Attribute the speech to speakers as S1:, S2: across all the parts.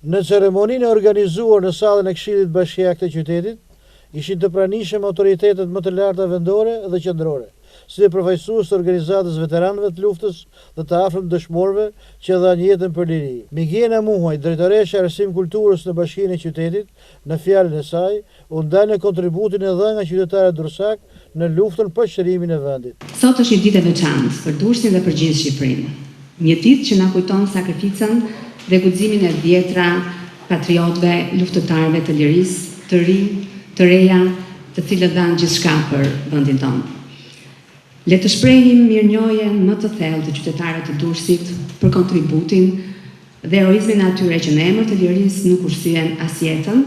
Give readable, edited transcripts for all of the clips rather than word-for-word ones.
S1: Në ceremoninë e organizuar në sallën e Këshillit Bashkiak të qytetit, ishin të pranishëm autoritetet më të larta vendore dhe qendrore, si përfaqësues të organizatës veteranëve të luftës dhe të afërm dëshmorëve që dhanë jetën për liri. Migena Muhaj, drejtoresha e Arsim Kulturës në Bashkinë e Qytetit, në fjalën e saj, u nda në kontributin e dhënë nga qytetarët Durrësak në luftën për çlimin e vendit.
S2: Sot është një ditë e veçantë për Durrësin dhe për gjithë Shqipërinë. Një ditë që na kujton sakrificën dhe guximin e vjetra patriotëve, luftëtarëve të lirisë, të rinj, të reja, të cilët dhanë gjithçka për vendin tonë. Le të shprehim mirënjohjen më të thellë të qytetarëve të Durrësit për kontributin dhe heroizmin e atyre që në emër të lirisë nuk ushqyen as jetën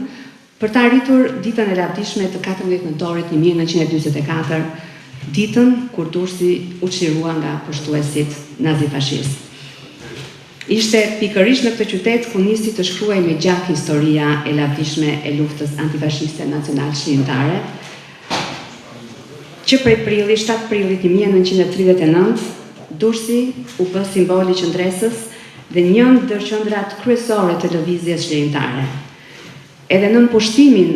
S2: për të arritur ditën e lavdishme të 14 nëntorit 1944, ditën kur Durrësi u çlirua nga pushtuesit nazifashistë. Ishte pikërisht në këtë qytet ku nisi të shkruaj me gjatë historia e lavdishme e luftës antifashiste nacional shqiptare, që prej 7 prillit 1939, Durrësi u bë simboli qëndresës dhe një ndër qendrat kryesore të lëvizjes shqiptare. Edhe nën pushtimin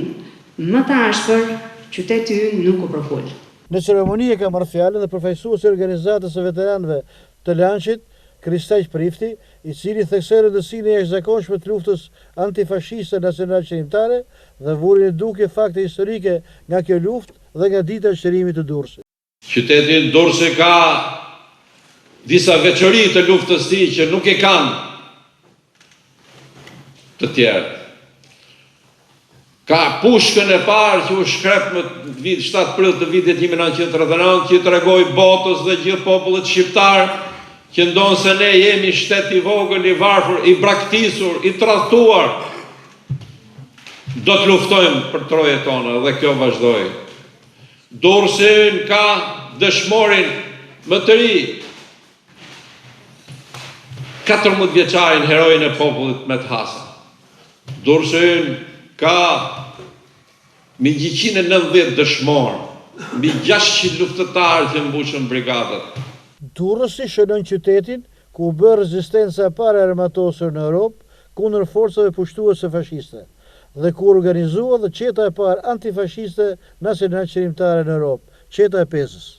S2: më të ashpër, qyteti ynë nuk u përkul.
S1: Në ceremoni ka marrë fjalën dhe përfaqësuesi i organizatës së veteranëve të Lançit, Kristaq Prifti, i cili theksoi rëndësinë e jashtëzakonshme të luftës antifashiste nacional shqiptare dhe vuri në dukje fakte historike nga kjo luftë dhe nga dita e çlirimit të Durrësit.
S3: Qyteti Durrësi ka disa veçori të luftës së tij që nuk e kanë të tjerë. Ka pushkën e parë që u shkrep në vit 7 prill të vitit 1939, që i tregoi botës dhe gjithë popullit shqiptar që ndonë se ne jemi shtet i vogël, i varfër, i braktisur, i tradhtuar, do të luftojmë për trojet tona dhe kjo vazhdoi. Durrësi ka dëshmorin më të ri, 14 vjeçarin herojin e popullit Met Hasa. Durrësi ka mbi 190 dëshmor, mbi 600 luftëtarë që mbushën brigadat.
S1: Durrësi shënon qytetin ku u bë rezistenca e parë armatosur në Europë kundër forcave pushtuese fashiste dhe ku organizua dhe qeta e parë antifashiste nacional qërimtare në Europë, qeta e Pezës.